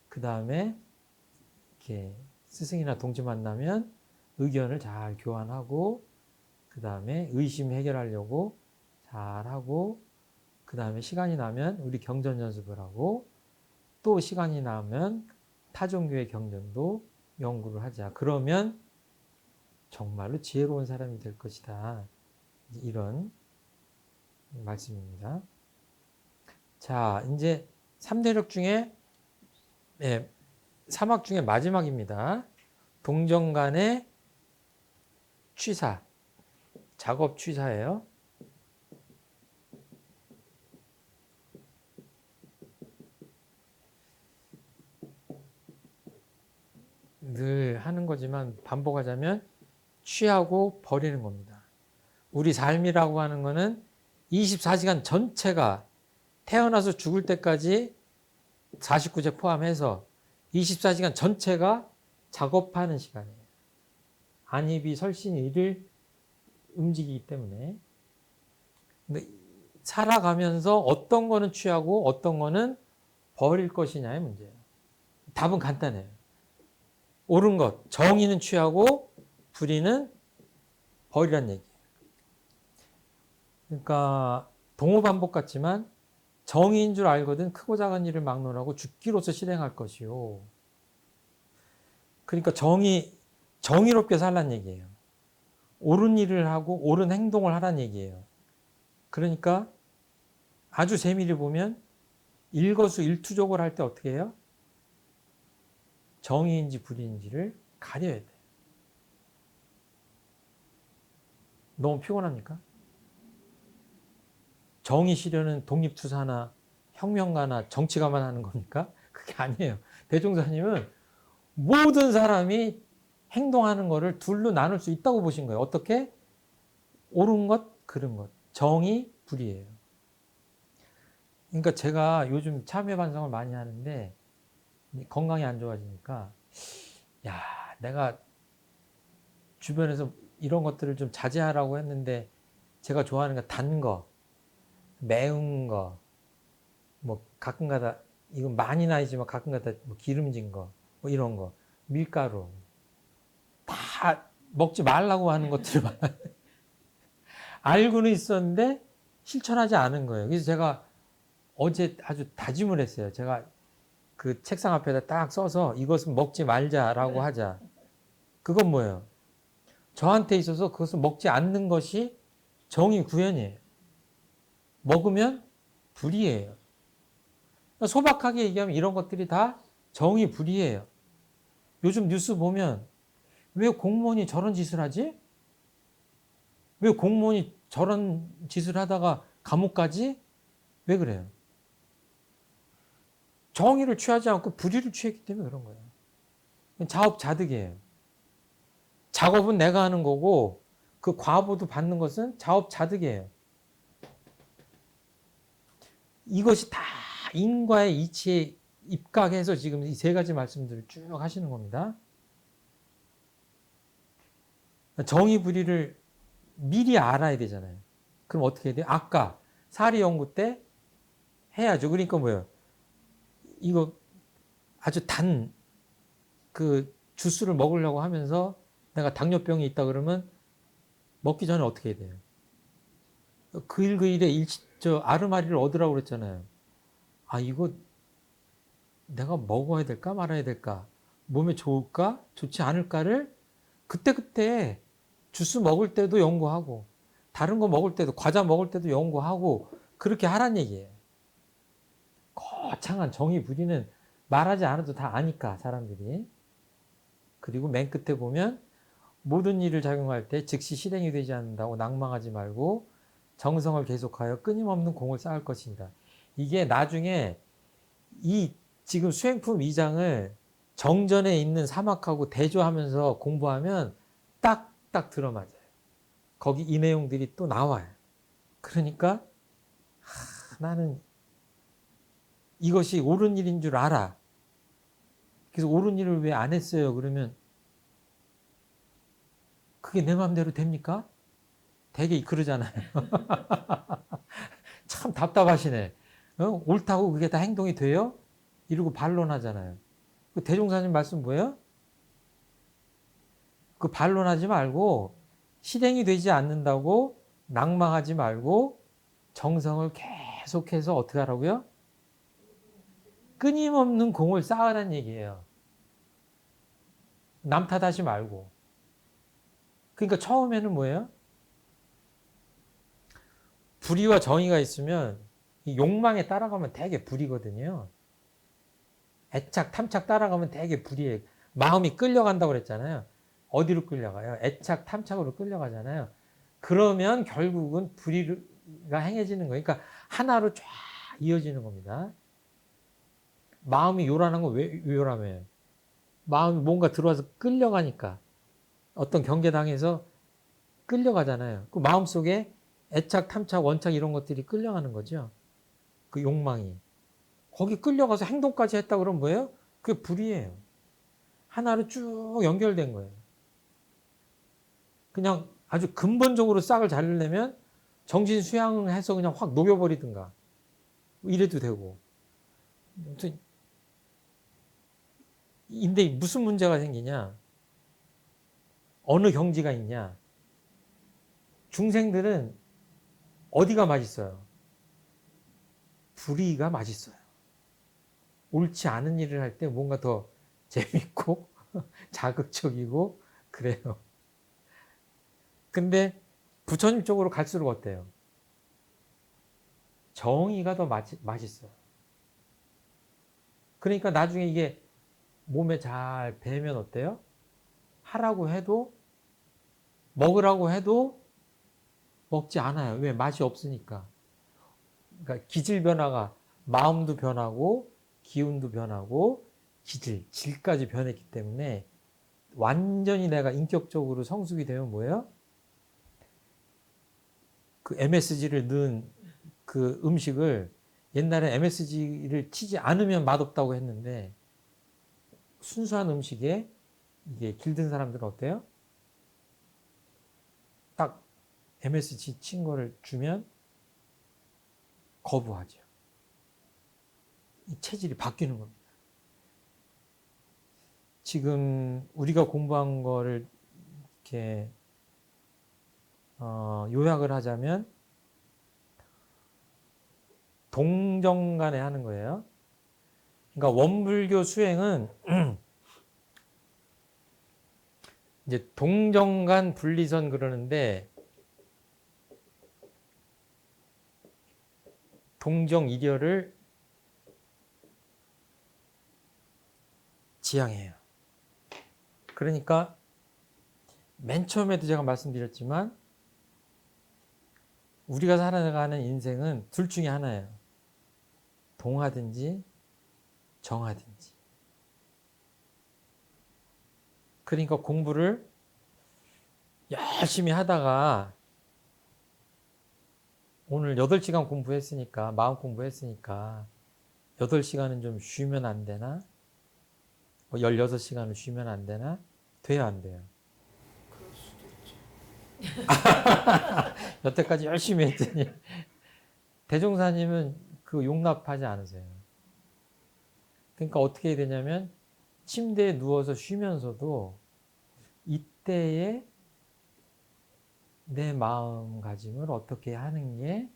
그 다음에 이렇게 스승이나 동지 만나면 의견을 잘 교환하고 그 다음에 의심 해결하려고 잘하고 그 다음에 시간이 나면 우리 경전 연습을 하고 또 시간이 나면 타종교의 경전도 연구를 하자. 그러면 정말로 지혜로운 사람이 될 것이다. 이런 말씀입니다. 자, 이제 3대력 중에 네, 3학 중에 마지막입니다. 동정간의 취사, 작업 취사예요. 늘 하는 거지만 반복하자면 취하고 버리는 겁니다. 우리 삶이라고 하는 거는 24시간 전체가 태어나서 죽을 때까지 49제 포함해서 24시간 전체가 작업하는 시간이에요. 안입이 설신이 이를 움직이기 때문에. 근데 살아가면서 어떤 거는 취하고 어떤 거는 버릴 것이냐의 문제예요. 답은 간단해요. 옳은 것, 정의는 취하고 불의는 버리란 얘기예요. 그러니까 동호반복 같지만 정의인 줄 알거든 크고 작은 일을 막론하고 죽기로서 실행할 것이요. 그러니까 정의롭게 살란 얘기예요. 옳은 일을 하고 옳은 행동을 하란 얘기예요. 그러니까 아주 세밀히 보면 일거수일투족을 할 때 어떻게 해요? 정의인지 불의인지를 가려야 돼요. 너무 피곤합니까? 정의 실현은 독립투사나 혁명가나 정치가만 하는 겁니까? 그게 아니에요. 대종사님은 모든 사람이 행동하는 것을 둘로 나눌 수 있다고 보신 거예요. 어떻게? 옳은 것, 그른 것. 정의, 불의예요. 그러니까 제가 요즘 참여 반성을 많이 하는데 건강이 안 좋아지니까 야, 내가 주변에서 이런 것들을 좀 자제하라고 했는데 제가 좋아하는 거 단 거, 매운 거, 뭐 가끔가다 이건 많이는 아니지만 가끔가다 뭐 기름진 거, 뭐 이런 거, 밀가루 다 먹지 말라고 하는 것들을 알고는 있었는데 실천하지 않은 거예요. 그래서 제가 어제 아주 다짐을 했어요. 제가 그 책상 앞에다 딱 써서 이것은 먹지 말자라고 하자. 그건 뭐예요? 저한테 있어서 그것을 먹지 않는 것이 정의 구현이에요. 먹으면 불이에요. 소박하게 얘기하면 이런 것들이 다 정의 불이에요. 요즘 뉴스 보면 왜 공무원이 저런 짓을 하지? 왜 공무원이 저런 짓을 하다가 감옥 가지? 왜 그래요? 정의를 취하지 않고 불의를 취했기 때문에 그런 거예요. 자업자득이에요. 작업은 내가 하는 거고 그 과보도 받는 것은 자업자득이에요. 이것이 다 인과의 이치에 입각해서 지금 이 세 가지 말씀들을 쭉 하시는 겁니다. 정의 불의를 미리 알아야 되잖아요. 그럼 어떻게 해야 돼요? 아까 사리 연구 때 해야죠. 그러니까 뭐예요? 이거 아주 단 그 주스를 먹으려고 하면서 내가 당뇨병이 있다 그러면 먹기 전에 어떻게 해야 돼요? 그 일 그 일에 저 아르마리를 얻으라고 그랬잖아요. 아, 이거 내가 먹어야 될까 말아야 될까? 몸에 좋을까? 좋지 않을까를 그때그때 주스 먹을 때도 연구하고 다른 거 먹을 때도 과자 먹을 때도 연구하고 그렇게 하란 얘기예요. 거창한 정의 불의는 말하지 않아도 다 아니까 사람들이. 그리고 맨 끝에 보면 모든 일을 작용할 때 즉시 실행이 되지 않는다고 낭망하지 말고 정성을 계속하여 끊임없는 공을 쌓을 것입니다. 이게 나중에 이 지금 수행품 2장을 정전에 있는 사막하고 대조하면서 공부하면 딱딱 들어맞아요. 거기 이 내용들이 또 나와요. 그러니까 나는 이것이 옳은 일인 줄 알아. 그래서 옳은 일을 왜 안 했어요? 그러면 그게 내 마음대로 됩니까? 되게 그러잖아요. 참 답답하시네. 옳다고 그게 다 행동이 돼요? 이러고 반론하잖아요. 그 대종사님 말씀 뭐예요? 그 반론하지 말고 실행이 되지 않는다고 낭망하지 말고 정성을 계속해서 어떻게 하라고요? 끊임없는 공을 쌓으라는 얘기예요. 남 탓하지 말고. 그러니까 처음에는 뭐예요? 불의와 정의가 있으면 이 욕망에 따라가면 되게 불이거든요. 애착, 탐착 따라가면 되게 불이에요. 마음이 끌려간다고 그랬잖아요. 어디로 끌려가요? 애착, 탐착으로 끌려가잖아요. 그러면 결국은 불의가 행해지는 거예요. 그러니까 하나로 쫙 이어지는 겁니다. 마음이 요란한 건 왜 요란해요? 마음이 뭔가 들어와서 끌려가니까. 어떤 경계당해서 끌려가잖아요. 그 마음 속에 애착, 탐착, 원착 이런 것들이 끌려가는 거죠. 그 욕망이. 거기 끌려가서 행동까지 했다 그러면 뭐예요? 그게 불이에요. 하나로 쭉 연결된 거예요. 그냥 아주 근본적으로 싹을 자르려면 정신 수양해서 그냥 확 녹여버리든가 이래도 되고. 근데 무슨 문제가 생기냐? 어느 경지가 있냐? 중생들은 어디가 맛있어요? 불의가 맛있어요. 옳지 않은 일을 할 때 뭔가 더 재밌고 자극적이고 그래요. 근데 부처님 쪽으로 갈수록 어때요? 정의가 더 맛있어요. 그러니까 나중에 이게 몸에 잘 배면 어때요? 하라고 해도 먹으라고 해도 먹지 않아요. 왜? 맛이 없으니까. 그러니까 기질 변화가 마음도 변하고 기운도 변하고 질까지 변했기 때문에 완전히 내가 인격적으로 성숙이 되면 뭐예요? 그 MSG를 넣은 그 음식을 옛날에 MSG를 치지 않으면 맛없다고 했는데 순수한 음식에 이게 길든 사람들은 어때요? 딱 MSG 친 거를 주면 거부하죠. 이 체질이 바뀌는 겁니다. 지금 우리가 공부한 거를 이렇게 요약을 하자면 동정 간에 하는 거예요. 그러니까 원불교 수행은 이제 동정간 분리선 그러는데 동정 이려를 지향해요. 그러니까 맨 처음에도 제가 말씀드렸지만 우리가 살아가는 인생은 둘 중에 하나예요. 동하든지 정하든지. 그러니까 공부를 열심히 하다가 오늘 8시간 공부했으니까, 마음 공부했으니까 8시간은 좀 쉬면 안 되나? 뭐 16시간은 쉬면 안 되나? 돼요, 안 돼요? 그럴 수도 있죠. 여태까지 열심히 했더니 대종사님은 그 용납하지 않으세요. 그러니까 어떻게 해야 되냐면 침대에 누워서 쉬면서도 이때에 내 마음가짐을 어떻게 하는 게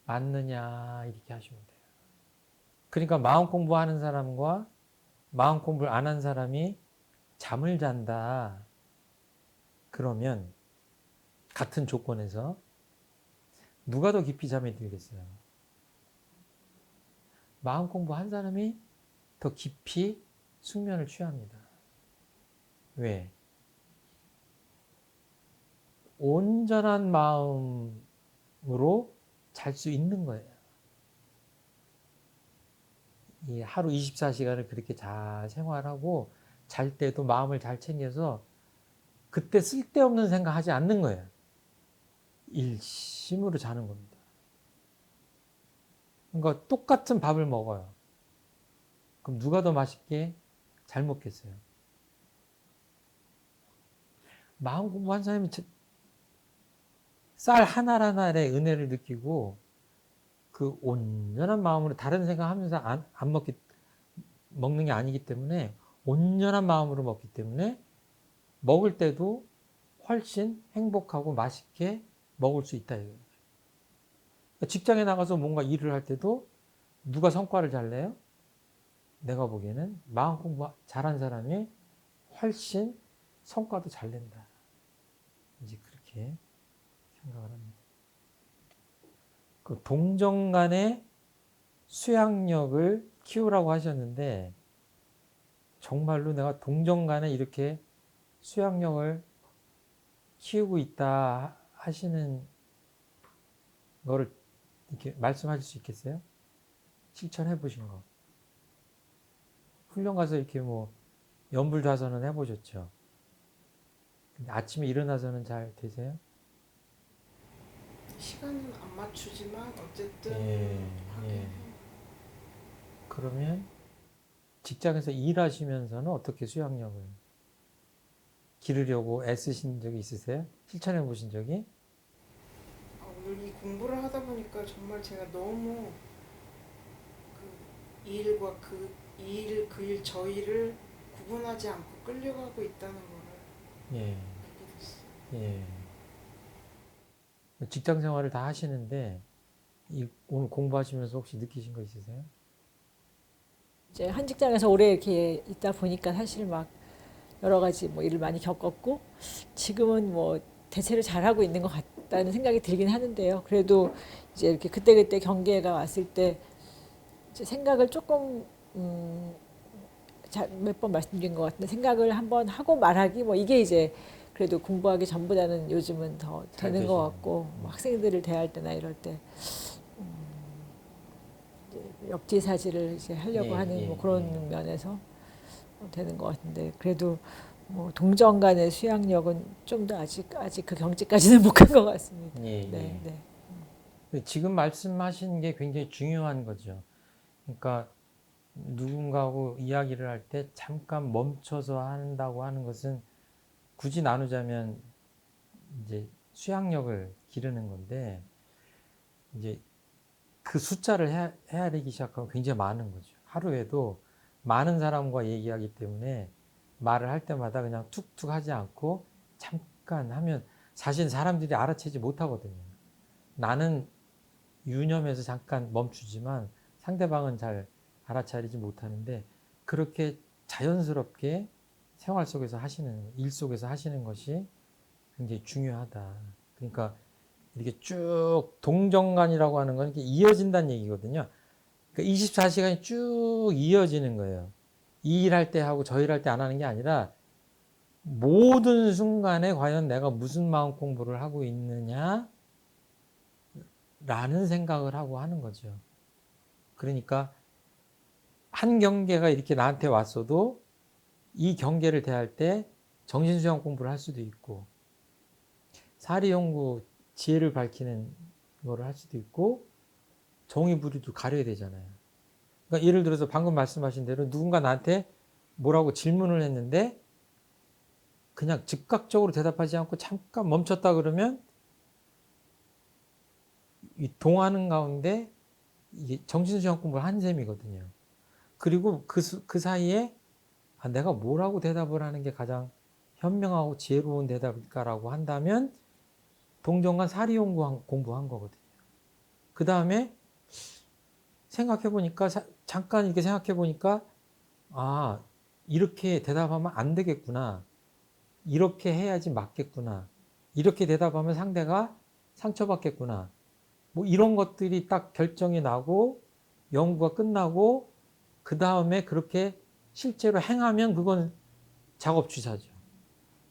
맞느냐 이렇게 하시면 돼요. 그러니까 마음 공부하는 사람과 마음 공부를 안 한 사람이 잠을 잔다. 그러면 같은 조건에서 누가 더 깊이 잠에 들겠어요? 마음 공부한 사람이 더 깊이 숙면을 취합니다. 왜? 온전한 마음으로 잘 수 있는 거예요. 이 하루 24시간을 그렇게 잘 생활하고 잘 때도 마음을 잘 챙겨서 그때 쓸데없는 생각 하지 않는 거예요. 일심으로 자는 겁니다. 그러니까 똑같은 밥을 먹어요. 그럼 누가 더 맛있게 잘 먹겠어요? 마음 공부한 사람이 쌀 하나하나의 은혜를 느끼고 그 온전한 마음으로 다른 생각하면서 안 먹는 게 아니기 때문에 온전한 마음으로 먹기 때문에 먹을 때도 훨씬 행복하고 맛있게 먹을 수 있다 이거예요. 직장에 나가서 뭔가 일을 할 때도 누가 성과를 잘 내요? 내가 보기에는 마음 공부 잘한 사람이 훨씬 성과도 잘 낸다. 이제 그렇게 생각을 합니다. 그 동정 간의 수양력을 키우라고 하셨는데 정말로 내가 동정 간에 이렇게 수양력을 키우고 있다 하시는 거를 이렇게 말씀하실 수 있겠어요? 실천해 보신 거. 훈련 가서 이렇게 뭐 연불좌선은 해보셨죠? 근데 아침에 일어나서는 잘 되세요? 시간은 안 맞추지만 어쨌든 하긴 예. 해요. 그러면 직장에서 일하시면서는 어떻게 수양력을 기르려고 애쓰신 적이 있으세요? 실천해 보신 적이? 오늘 이 공부를 하다 보니까 정말 제가 너무 그 일과 그 일, 그 일, 저 일을 구분하지 않고 끌려가고 있다는 거를 예. 알게 됐어요. 예. 직장 생활을 다 하시는데 오늘 공부하시면서 혹시 느끼신 거 있으세요? 이제 한 직장에서 오래 이렇게 있다 보니까 사실 막 여러 가지 뭐 일을 많이 겪었고 지금은 뭐 대체로 잘하고 있는 것 같다는 생각이 들긴 하는데요. 그래도 이제 이렇게 그때그때 경계가 왔을 때 이제 생각을 조금 몇 번 말씀드린 것 같은데 생각을 한번 하고 말하기 뭐 이게 이제 그래도 공부하기 전보다는 요즘은 더 잘 되는 것 되시네요. 같고 뭐 학생들을 대할 때나 이럴 때 역지사지를 이제 하려고 예, 하는 예, 뭐 그런 예. 면에서 되는 것 같은데 그래도 뭐 동정 간의 수양력은 좀 더 아직 그 경지까지는 못 간 것 같습니다. 예, 네, 예. 네. 지금 말씀하신 게 굉장히 중요한 거죠. 그러니까 누군가하고 이야기를 할 때 잠깐 멈춰서 한다고 하는 것은 굳이 나누자면 이제 수양력을 기르는 건데 이제 그 숫자를 헤아리기 시작하면 굉장히 많은 거죠. 하루에도 많은 사람과 얘기하기 때문에 말을 할 때마다 그냥 툭툭 하지 않고 잠깐 하면 사실 사람들이 알아채지 못하거든요. 나는 유념해서 잠깐 멈추지만 상대방은 잘 알아차리지 못하는데 그렇게 자연스럽게 생활 속에서 하시는, 일 속에서 하시는 것이 굉장히 중요하다. 그러니까 이렇게 쭉 동정관이라고 하는 건 이렇게 이어진다는 얘기거든요. 그러니까 24시간이 쭉 이어지는 거예요. 이 일할 때 하고 저 일할 때 안 하는 게 아니라 모든 순간에 과연 내가 무슨 마음 공부를 하고 있느냐 라는 생각을 하고 하는 거죠. 그러니까 한 경계가 이렇게 나한테 왔어도 이 경계를 대할 때 정신수양 공부를 할 수도 있고 사리연구 지혜를 밝히는 거를 할 수도 있고 정의부리도 가려야 되잖아요. 그러니까 예를 들어서 방금 말씀하신 대로 누군가 나한테 뭐라고 질문을 했는데 그냥 즉각적으로 대답하지 않고 잠깐 멈췄다 그러면 이 동하는 가운데 이게 정신수양 공부를 한 셈이거든요. 그리고 그 사이에 내가 뭐라고 대답을 하는 게 가장 현명하고 지혜로운 대답일까라고 한다면 동정관 사리연구 공부한 거거든요. 그 다음에 생각해보니까 잠깐 이렇게 생각해보니까 이렇게 대답하면 안 되겠구나. 이렇게 해야지 맞겠구나. 이렇게 대답하면 상대가 상처받겠구나. 뭐 이런 것들이 딱 결정이 나고 연구가 끝나고 그 다음에 그렇게 실제로 행하면 그건 작업주사죠.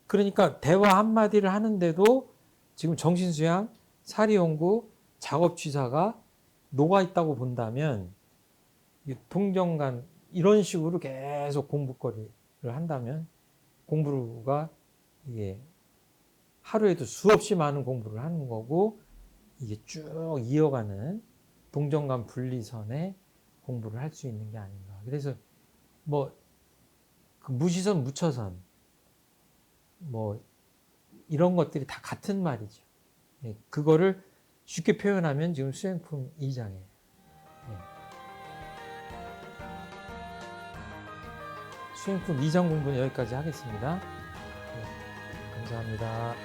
그러니까 대화 한마디를 하는데도 지금 정신수양, 사리연구, 작업주사가 녹아있다고 본다면 동정관 이런 식으로 계속 공부거리를 한다면 공부가 이게 하루에도 수없이 많은 공부를 하는 거고 이게 쭉 이어가는 동정관 분리선의 공부를 할 수 있는 게 아닌가. 그래서 뭐 그 무시선, 무처선 뭐 이런 것들이 다 같은 말이죠. 그거를 쉽게 표현하면 지금 수행품 2장이에요. 수행품 2장 공부는 여기까지 하겠습니다. 감사합니다.